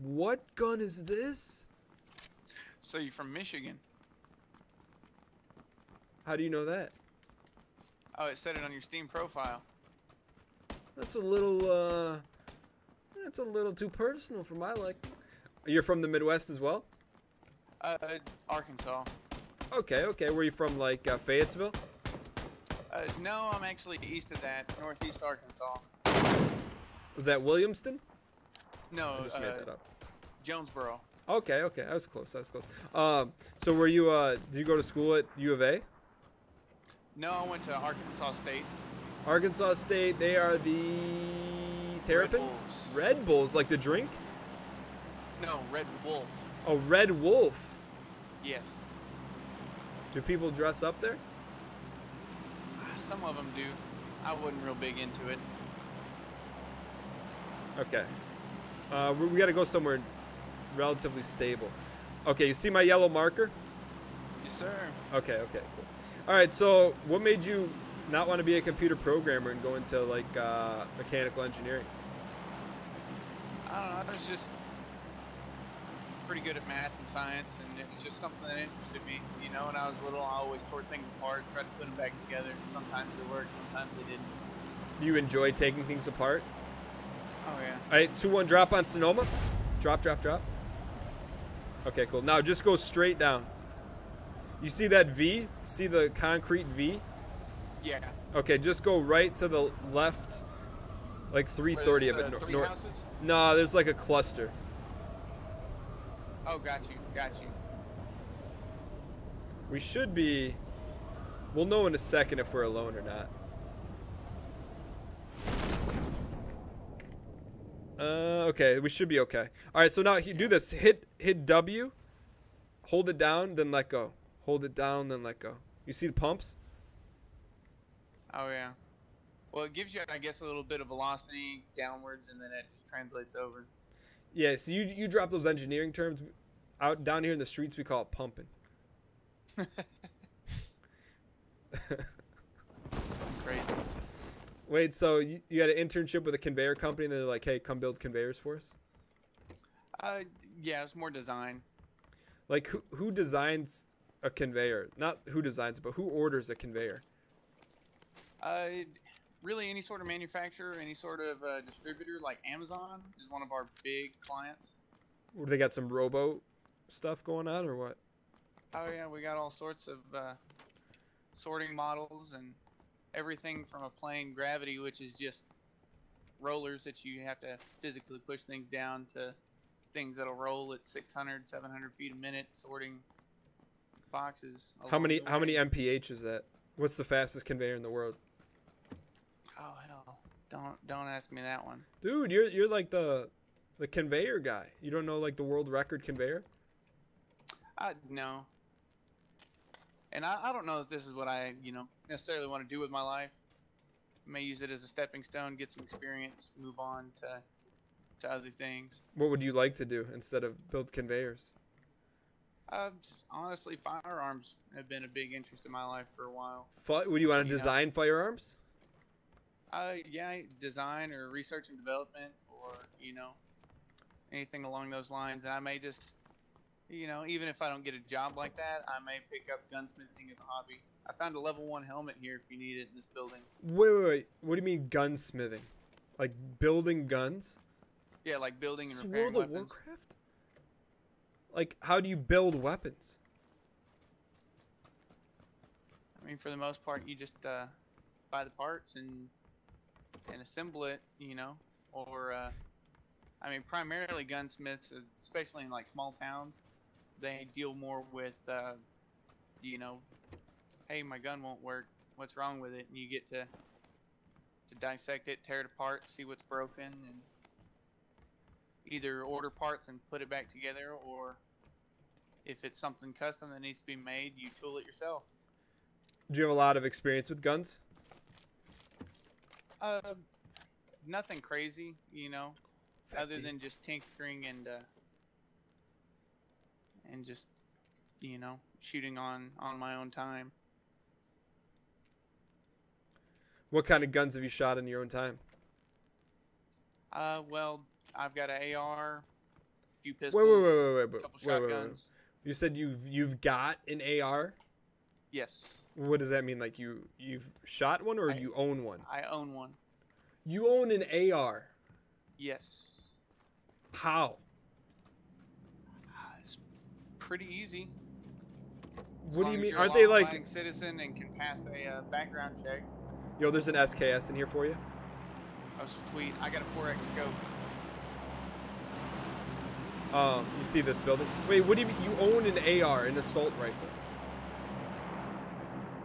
What gun is this? So you're from Michigan? How do you know that? Oh, it said it on your Steam profile. That's a little too personal for my liking. You're from the Midwest as well? Arkansas. Okay. Were you from like Fayetteville? No, I'm actually east of that, northeast Arkansas. Was that Williamston? No, I just made that up. Jonesboro. Okay. I was close. So were you did you go to school at U of A? No, I went to Arkansas State. Arkansas State, they are the Terrapins? Red Bulls, like the drink? No, Red Wolf. Oh, Red Wolf. Yes. Do people dress up there? Some of them do. I wasn't real big into it. Okay. We got to go somewhere relatively stable. Okay, you see my yellow marker? Yes, sir. Okay, cool. All right, so what made you not want to be a computer programmer and go into like mechanical engineering? I don't know. I was just pretty good at math and science, and it was just something that interested me. You know, when I was little, I always tore things apart, tried to put them back together. Sometimes they worked, sometimes they didn't. Do you enjoy taking things apart? Oh, yeah. All right, 2-1 drop on Sonoma. Drop. Okay, cool. Now just go straight down. You see that V? See the concrete V? Yeah. Okay, just go right to the left, like 330 of it. Three North. houses? No, there's like a cluster. Oh, got you. We should be. We'll know in a second if we're alone or not. Okay, we should be okay. All right, so now do this. Hit W, hold it down, then let go. Hold it down, then let go. You see the pumps? Oh, yeah. Well, it gives you, I guess, a little bit of velocity downwards, and then it just translates over. Yeah, so you drop those engineering terms. Out down here in the streets, we call it pumping. Crazy. Wait, so you had an internship with a conveyor company, and they're like, hey, come build conveyors for us? Yeah, it's more design. Like, who designs a conveyor? Not who designs it, but who orders a conveyor? Really any sort of manufacturer, any sort of distributor, like Amazon is one of our big clients. They got some robo stuff going on, or what? Oh yeah, we got all sorts of sorting models and everything from a plain gravity, which is just rollers that you have to physically push things down, to things that'll roll at 600, 700 feet a minute, sorting boxes. How many mph is that? What's the fastest conveyor in the world? Oh hell, don't ask me that one. Dude, you're like the conveyor guy. You don't know like the world record conveyor? No. And I don't know if this is what I, necessarily want to do with my life. I may use it as a stepping stone, get some experience, move on to other things. What would you like to do instead of build conveyors? Honestly, firearms have been a big interest in my life for a while. Would you want to design firearms? Yeah, design or research and development, or anything along those lines. And I may just, even if I don't get a job like that, I may pick up gunsmithing as a hobby. I found a level 1 helmet here if you need it in this building. Wait. What do you mean gunsmithing? Like building guns? Yeah, like building and repairing weapons. World of Warcraft? Like, how do you build weapons? I mean, for the most part, you just buy the parts and assemble it, or I mean, primarily gunsmiths, especially in like small towns, they deal more with hey, my gun won't work, what's wrong with it? And you get to dissect it, tear it apart, see what's broken, and either order parts and put it back together, or if it's something custom that needs to be made, you tool it yourself. Do you have a lot of experience with guns? Nothing crazy, other than just tinkering and just, shooting on my own time. What kind of guns have you shot in your own time? Well, I've got an AR, few Wait, pistols, wait. couple Wait. shotguns. You said you've got an AR? Yes, What does that mean? Like you've shot one or I you own one? I own one. You own an AR. Yes. How? It's pretty easy. As What do long you as mean? you're Aren't a they law-abiding like? citizen and can pass a background check? Yo, there's an SKS in here for you. Oh, sweet. I got a 4X scope. You see this building? Wait, what do you mean? You own an AR, an assault rifle?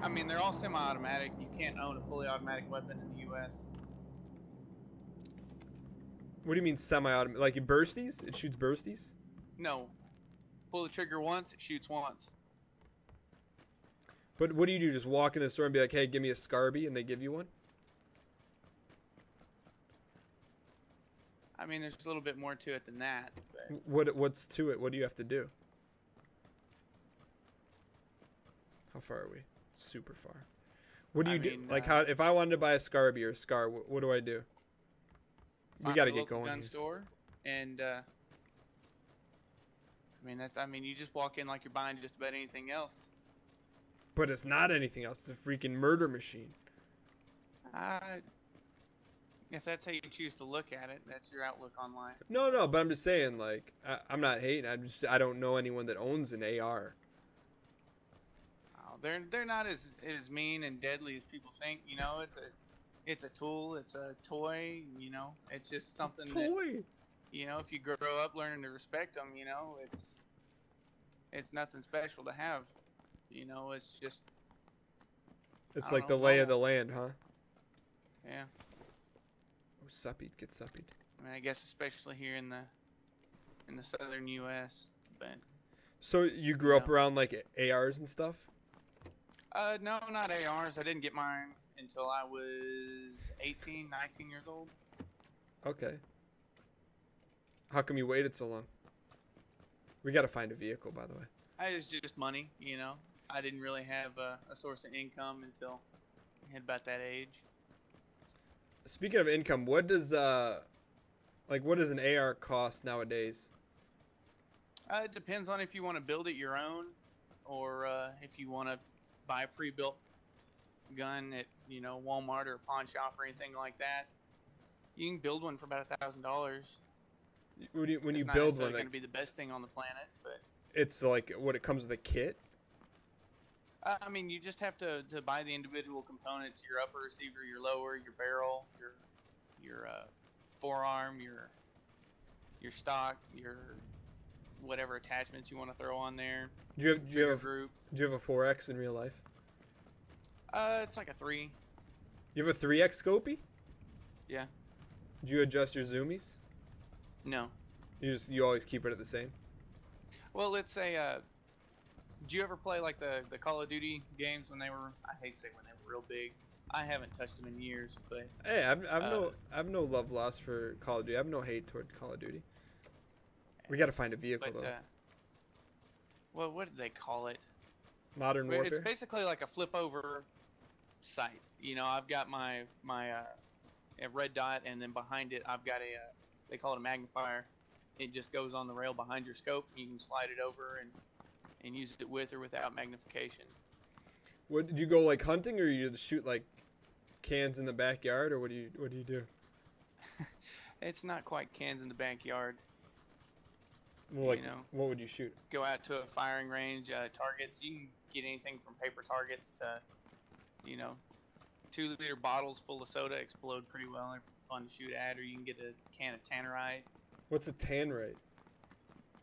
I mean, they're all semi-automatic. You can't own a fully automatic weapon in the U.S. What do you mean semi-automatic? Like it bursties? It shoots bursties? No. Pull the trigger once, it shoots once. But what do you do? Just walk in the store and be like, "Hey, give me a Scarby," and they give you one? I mean, there's a little bit more to it than that. But What's to it? What do you have to do? How far are we? Super far. What do you do? Like, how if I wanted to buy a Scarby or a Scar, what do I do? We got to get going. Gun Here. store, and I mean, you just walk in like you're buying just about anything else. But it's not anything else. It's a freaking murder machine. If that's how you choose to look at it, that's your outlook online. No, but I'm just saying, like, I'm not hating. I don't know anyone that owns an AR. Oh, they're not as mean and deadly as people think. You know, it's a tool, it's a toy. You know, it's just something that, you know, if you grow up learning to respect them, you know, it's nothing special to have. You know, it's just. It's like the lay of the land, huh? Yeah. Oh, suppied, get suppied. I mean, I guess especially here in the southern U.S. But. So you grew up around like ARs and stuff? No, not ARs. I didn't get mine until I was 18, 19 years old. Okay. How come you waited so long? We got to find a vehicle, by the way. It was just money, you know. I didn't really have a source of income until I hit about that age. Speaking of income, what does an AR cost nowadays? It depends on if you want to build it your own, or if you want to buy a pre-built gun at, you know, Walmart or a pawn shop or anything like that. You can build one for about $1,000. When you build one, it's not necessarily going to be the best thing on the planet, but it's like what it comes with a kit. I mean, you just have to buy the individual components: your upper receiver, your lower, your barrel, your forearm, your stock, your whatever attachments you want to throw on there. Do you have a 4X in real life? It's like a 3. You have a 3X scopey? Yeah. Do you adjust your zoomies? No. You always keep it at the same? Well, let's say, did you ever play like the Call of Duty games when they were, I hate to say when they were real big. I haven't touched them in years, but. Hey, I've no love lost for Call of Duty. I have no hate toward Call of Duty. We got to find a vehicle though. Well, what did they call it? Modern Warfare. It's basically like a flip over sight. You know, I've got my a red dot, and then behind it I've got they call it a magnifier. It just goes on the rail behind your scope. You can slide it over and use it with or without magnification. What did you go like hunting, or you just shoot like cans in the backyard, or what do you do? It's not quite cans in the backyard. Well, like, you know, what would you shoot? Go out to a firing range, targets. You can get anything from paper targets to, you know, 2-liter bottles full of soda explode pretty well. They're fun to shoot at, or you can get a can of tannerite. What's a tannerite?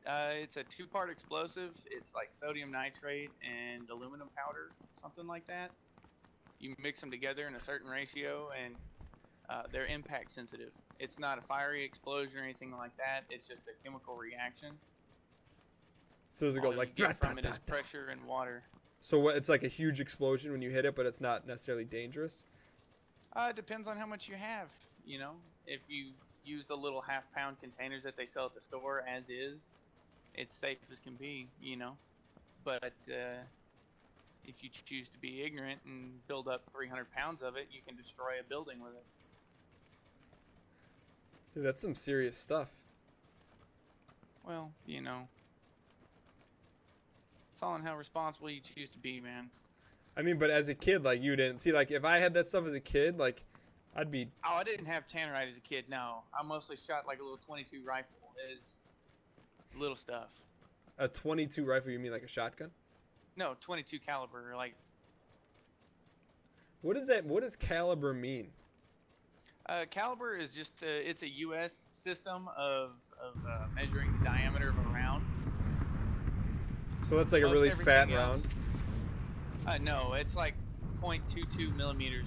It's a 2-part explosive. It's like sodium nitrate and aluminum powder, something like that. You mix them together in a certain ratio, and they're impact sensitive. It's not a fiery explosion or anything like that. It's just a chemical reaction. So does it go like from it is pressure and water. So what? It's like a huge explosion when you hit it, but it's not necessarily dangerous. It depends on how much you have. You know, if you use the little half-pound containers that they sell at the store as is, it's safe as can be. You know, but if you choose to be ignorant and build up 300 pounds of it, you can destroy a building with it. Dude, that's some serious stuff. Well, you know, it's all in how responsible you choose to be, man. I mean, but as a kid, like, you didn't see, like, if I had that stuff as a kid, like, I'd be. Oh, I didn't have Tannerite as a kid. No, I mostly shot like a little 22 rifle. Is little stuff. A 22 rifle? You mean like a shotgun? No, 22 caliber. Like. What is that? What does caliber mean? Caliber is just it's a U.S. system of measuring the diameter of a round. So that's like a really fat round. No, it's like 0.22 millimeters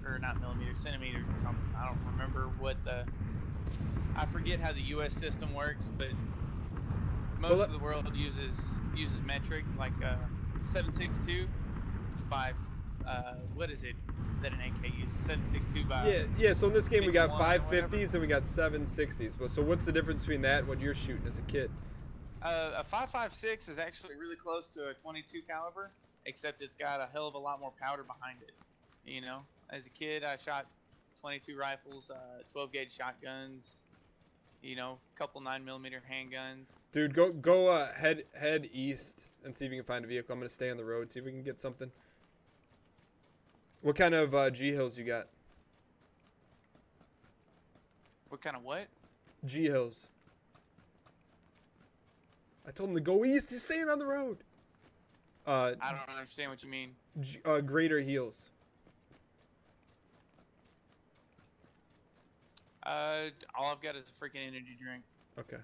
or not millimeters, centimeters or something. I don't remember what the. I forget how the U.S. system works, but most of the world uses metric, like 7.62 by what is it that an AK uses? 7.62 by. Yeah. So in this game we got 550s and we got 760s. But so what's the difference between that and what you're shooting as a kid? A 5.56 is actually really close to a 22 caliber, except it's got a hell of a lot more powder behind it. You know, as a kid, I shot 22 rifles, 12 gauge shotguns, you know, a couple 9mm handguns. Dude, go head east and see if you can find a vehicle. I'm gonna stay on the road, see if we can get something. What kind of G hills you got? What kind of what? G hills. I told him to go east. He's staying on the road. I don't understand what you mean. Greater heels. All I've got is a freaking energy drink. Okay.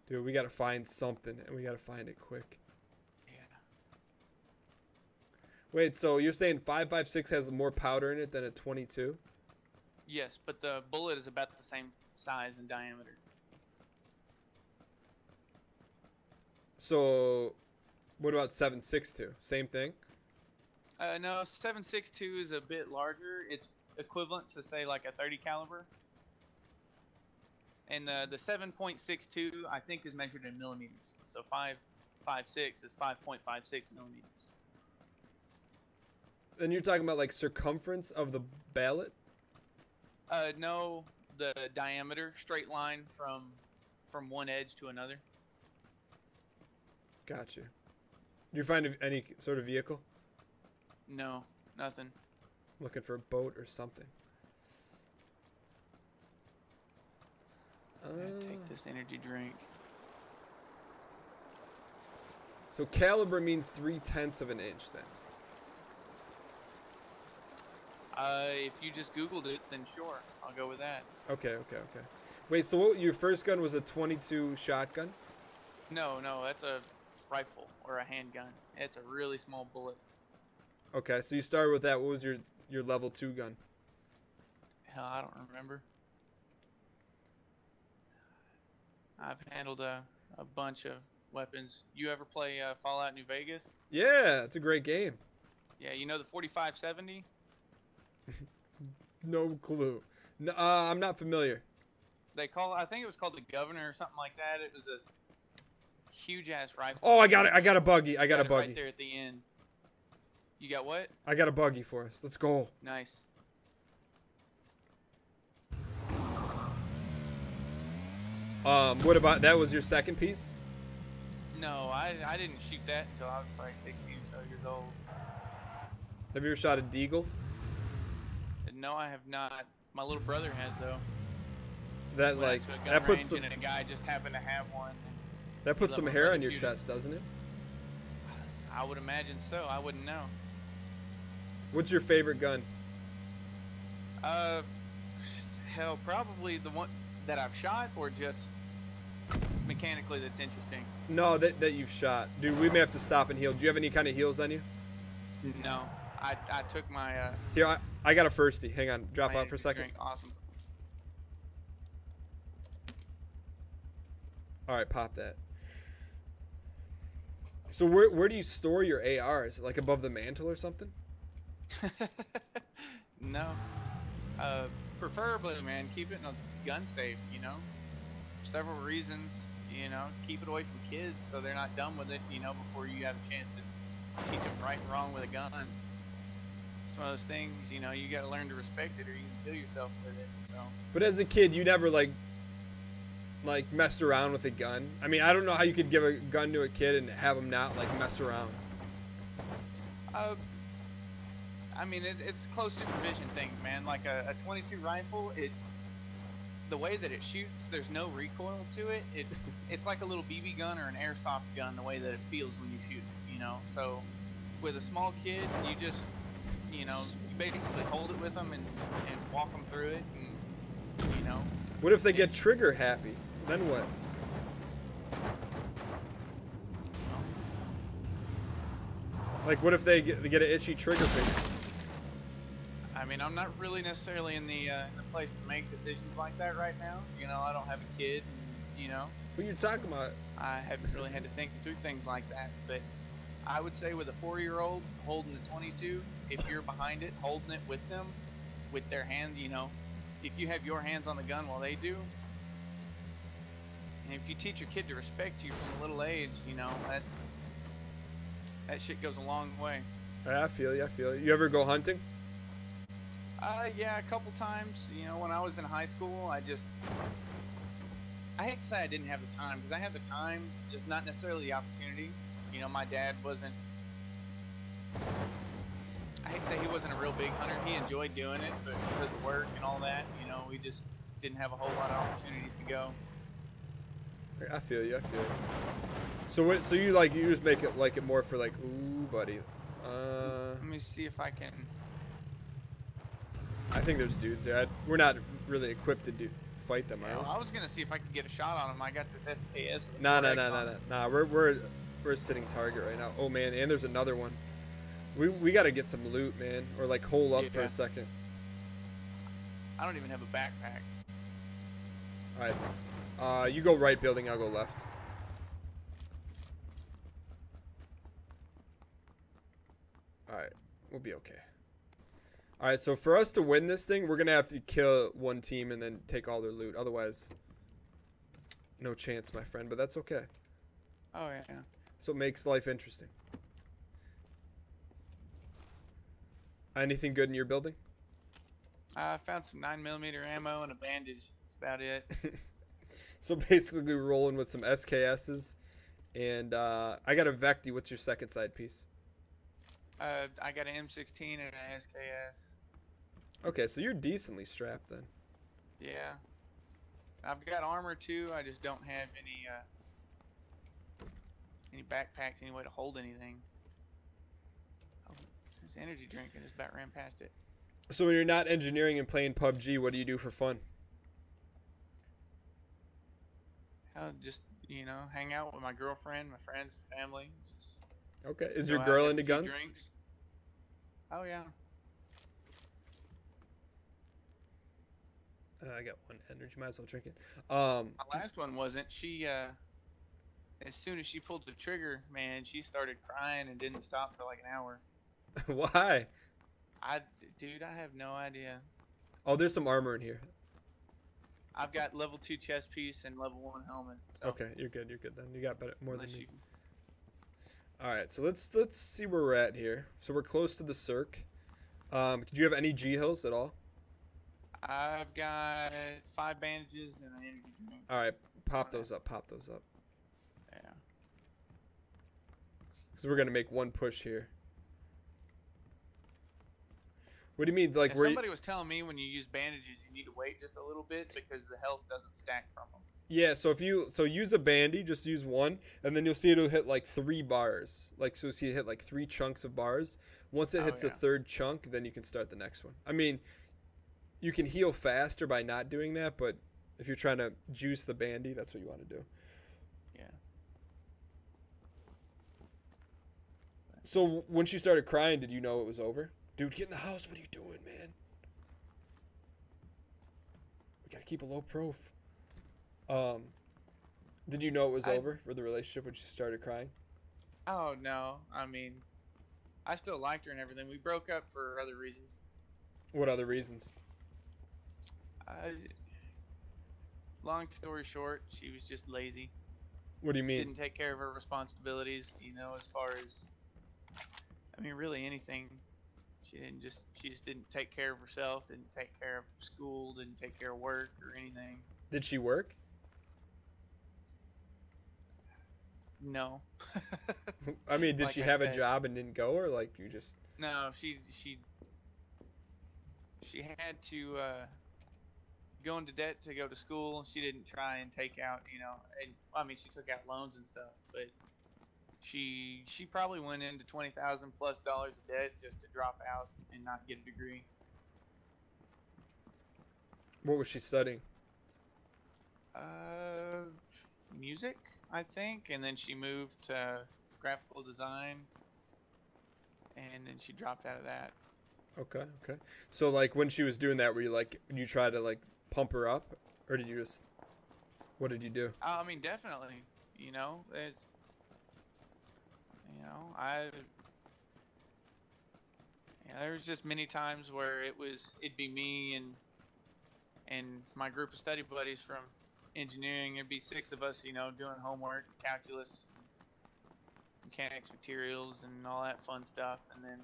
Dude, we gotta find something, and we gotta find it quick. Yeah. Wait, so you're saying 5.56 has more powder in it than a 22? Yes, but the bullet is about the same size and diameter. So, what about 7.62? Same thing? No, 7.62 is a bit larger. It's equivalent to, say, like a 30 caliber. And the 7.62, I think, is measured in millimeters. So 5.56 is 5.56 millimeters. And you're talking about, like, circumference of the ballet? No, the diameter, straight line from one edge to another. Gotcha. Do you find any sort of vehicle? No, nothing. Looking for a boat or something. I'm gonna take this energy drink. So caliber means 3/10 of an inch then. If you just Googled it, then sure, I'll go with that. Okay. Wait, so what, your first gun was a 22 shotgun? No, that's a rifle or a handgun. It's a really small bullet. Okay, so you started with that. What was your level 2 gun? Hell, I don't remember. I've handled a bunch of weapons. You ever play Fallout New Vegas? Yeah, it's a great game. Yeah, you know the 4570? No clue. No, I'm not familiar. I think it was called the Governor or something like that. It was a huge ass rifle. Oh, I got it. I got a buggy. I got a buggy. Right there at the end. You got what? I got a buggy for us. Let's go. Nice. What about that? Was your second piece? No, I didn't shoot that until I was probably 16 or so years old. Have you ever shot a deagle? No, I have not. My little brother has though. That Went like to a gun that puts range some, and a guy just happened to have one. that puts some hair on your chest, doesn't it? I would imagine so. I wouldn't know. What's your favorite gun? Hell, probably the one that I've shot, or just mechanically that's interesting. No, that you've shot. Dude, we may have to stop and heal. Do you have any kind of heals on you? No, I took my Here, I got a firstie. Hang on, drop my out for a second. drink. Awesome. All right, pop that. So where do you store your AR? Is it like above the mantle or something? No. Preferably, man, keep it in a gun safe, you know? For several reasons, you know, keep it away from kids so they're not done with it, you know, before you have a chance to teach them right and wrong with a gun. It's one of those things, you know, you gotta learn to respect it or you can kill yourself with it, so. But as a kid, you never like like messed around with a gun? I mean, I don't know how you could give a gun to a kid and have him not like mess around. I mean, it's close supervision thing, man. Like a 22 rifle, the way that it shoots, there's no recoil to it. It's like a little BB gun or an airsoft gun, the way that it feels when you shoot it, you know. So with a small kid, you just, you know, you basically hold it with them and walk them through it, and you know. What if they get trigger happy? Then what? Like, what if they get an itchy trigger finger? I mean, I'm not really necessarily in the place to make decisions like that right now. You know, I don't have a kid, and, you know. What are you talking about? I haven't really had to think through things like that. But I would say with a 4-year-old holding the 22, if you're behind it, holding it with them, with their hand, you know, if you have your hands on the gun while they do, and if you teach your kid to respect you from a little age, you know, that shit goes a long way. I feel you. I feel you. You ever go hunting? Yeah, a couple times. You know, when I was in high school, I hate to say I didn't have the time, because I had the time, just not necessarily the opportunity. You know, my dad wasn't, I hate to say he wasn't a real big hunter. He enjoyed doing it, but because of work and all that, you know, we just didn't have a whole lot of opportunities to go. I feel you. I feel you. So what? So you just make it like it more for like, ooh, buddy. Let me see if I can. I think there's dudes there. We're not really equipped to fight them. Yeah, well, I was gonna see if I could get a shot on him. I got this SKS. Nah. We're sitting target right now. Oh man, and there's another one. We gotta get some loot, man, or like hole up for a second. I don't even have a backpack. All right. You go right building. I'll go left. All right. We'll be okay. All right, so for us to win this thing, we're going to have to kill one team and then take all their loot. Otherwise, no chance, my friend, but that's okay. Oh, yeah. So it makes life interesting. Anything good in your building? I found some 9mm ammo and a bandage. That's about it. So basically rolling with some SKSs. And I got a Vecti. What's your second side piece? I got an M16 and an SKS. Okay, so you're decently strapped then. Yeah. I've got armor too. I just don't have any backpacks, any way to hold anything. Oh, this energy drink. I just about ran past it. So when you're not engineering and playing PUBG, what do you do for fun? Just, you know, hang out with my girlfriend, my friends, my family. Just okay. Is your girl into guns? Drinks. Oh, yeah. I got one energy. Might as well drink it. My last one wasn't. She, as soon as she pulled the trigger, man, she started crying and didn't stop for like an hour. Why? Dude, I have no idea. Oh, there's some armor in here. I've got level 2 chest piece and level 1 helmet. So okay, you're good. You're good then. You got more than me. You... All right, so let's see where we're at here. So we're close to the circ. Did you have any G hills at all? I've got 5 bandages and an energy drink. All right, pop those up. Pop those up. Yeah. So we're gonna make one push here. What do you mean? Like, yeah, somebody was telling me when you use bandages, you need to wait just a little bit because the health doesn't stack from them. Yeah, so if you use a bandy, just use one, and then you'll see it'll hit like 3 bars. Like, so see it hit like 3 chunks of bars. Once it hits the 3rd chunk, then you can start the next one. I mean, you can heal faster by not doing that, but if you're trying to juice the bandy, that's what you want to do. Yeah. So when she started crying, did you know it was over? Dude, get in the house. What are you doing, man? We gotta keep a low prof. Did you know it was over for the relationship when she started crying? Oh, no. I mean, I still liked her and everything. We broke up for other reasons. What other reasons? Long story short, she was just lazy. What do you mean? Didn't take care of her responsibilities, you know, as far as, I mean, really anything. She just didn't take care of herself, didn't take care of school, didn't take care of work or anything. Did she work? No. I mean, did Like she I have a said, job and didn't go, or like you just? no. She had to go into debt to go to school. She didn't try and take out, and I mean, she took out loans and stuff, but she probably went into $20,000+ of debt just to drop out and not get a degree. What was she studying? Uh, Music, I think, and then she moved to graphical design, and then she dropped out of that. Okay, okay. So like when she was doing that, were you like, you try to like pump her up, or did you just? What did you do? I mean, definitely. There's, I, there was just many times where it'd be me and my group of study buddies from engineering. It'd be 6 of us, doing homework, calculus, mechanics, materials, and all that fun stuff, and then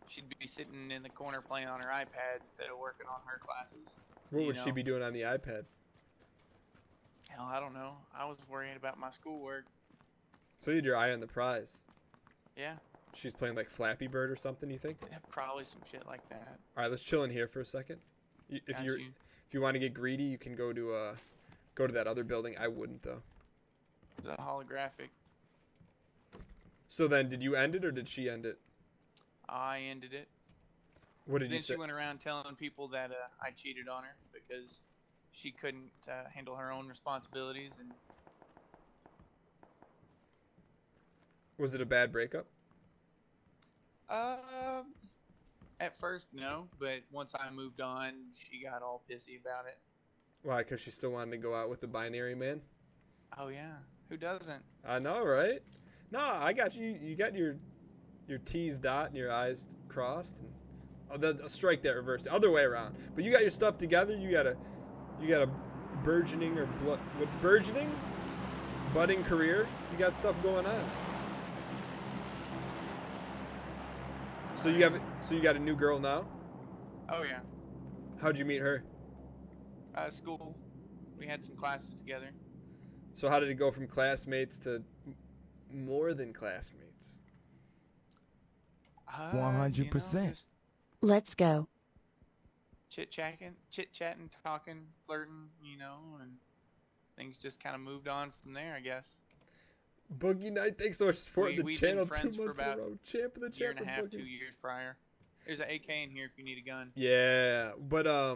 she'd be sitting in the corner playing on her iPad instead of working on her classes. What would she be doing on the iPad? Hell, I don't know. I was worrying about my schoolwork. So you had your eye on the prize. Yeah. She's playing like Flappy Bird or something, you think? Yeah, probably some shit like that. All right, let's chill in here for a second. If you want to get greedy, you can go to that other building. I wouldn't though. The holographic. So then, did you end it or did she end it? I ended it. What did you say? Then she went around telling people that I cheated on her because she couldn't handle her own responsibilities. And was it a bad breakup? At first, no, but once I moved on, she got all pissy about it. Why? Because she still wanted to go out with the binary man? Oh, yeah. Who doesn't? I know, right? No, I got you. You got your T's dot and your I's crossed. And, oh, that's a strike that reversed. The other way around. But you got your stuff together. You got a burgeoning or burgeoning? Budding career. You got stuff going on. So you got a new girl now? Oh yeah. How'd you meet her? School. We had some classes together. So how did it go from classmates to more than classmates? 100%. Let's go. Chit-chatting, talking, flirting, and things just kind of moved on from there, I guess. Boogie Night, thanks so much for supporting the channel. We've been friends 2 months for about in a row. Champ of the year and a champ half, Boogie. 2 years prior. There's an AK in here if you need a gun. Yeah, but I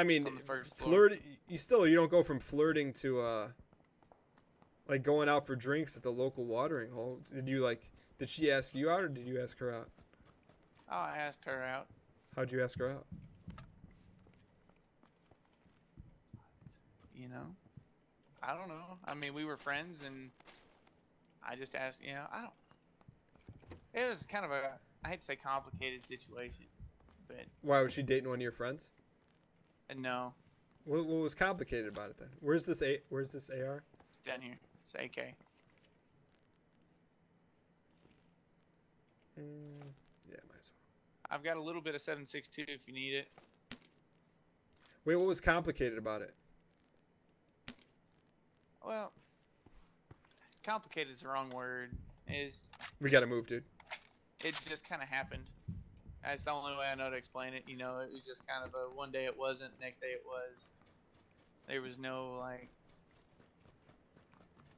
mean, It's on the first floor. flirt. You don't go from flirting to like going out for drinks at the local watering hole. Did she ask you out or did you ask her out? Oh, I asked her out. How'd you ask her out? I don't know. I mean, we were friends, and I just asked. It was kind of I hate to say complicated situation, but Why was she dating one of your friends? no, What was complicated about it then? Where's this AR? down here it's AK. Yeah, might as well. I've got a little bit of 7.62 if you need it. Wait, what was complicated about it? Well, complicated is the wrong word. We gotta move, dude. It just kind of happened. That's the only way I know to explain it. It was just kind of a one day it wasn't, next day it was. There was no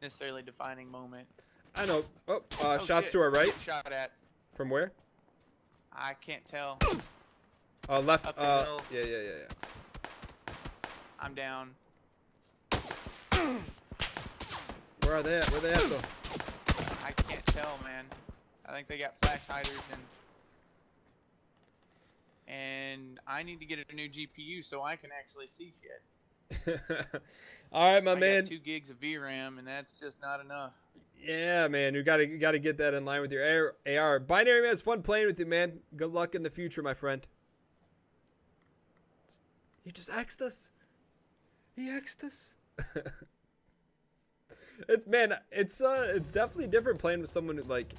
necessarily defining moment. I know. Oh, shots shit. to our right. Shot at. From where? I can't tell. Left. Up the hill. Yeah. I'm down. Where are they at? Where they at though? I can't tell, man. I think they got flash hiders and I need to get a new GPU so I can actually see shit. All right, my I man. got 2 gigs of VRAM and that's just not enough. Yeah, man. You gotta get that in line with your AR. Binary man, it's fun playing with you, man. Good luck in the future, my friend. He just axed us. He axed us. It's definitely different playing with someone who, like,